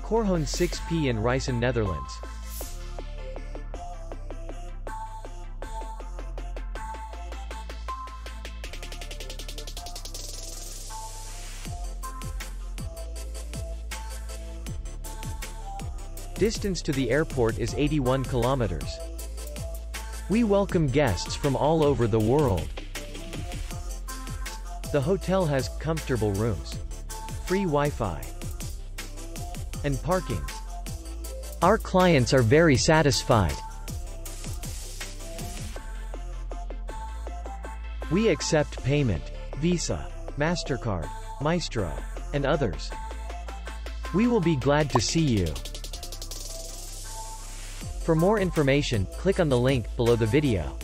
Korhoen 6p in Rijssen, Netherlands. Distance to the airport is 81 kilometers. We welcome guests from all over the world. The hotel has comfortable rooms, free Wi-Fi, and parking. Our clients are very satisfied. We accept payment, Visa, MasterCard, Maestro, and others. We will be glad to see you. For more information, click on the link below the video.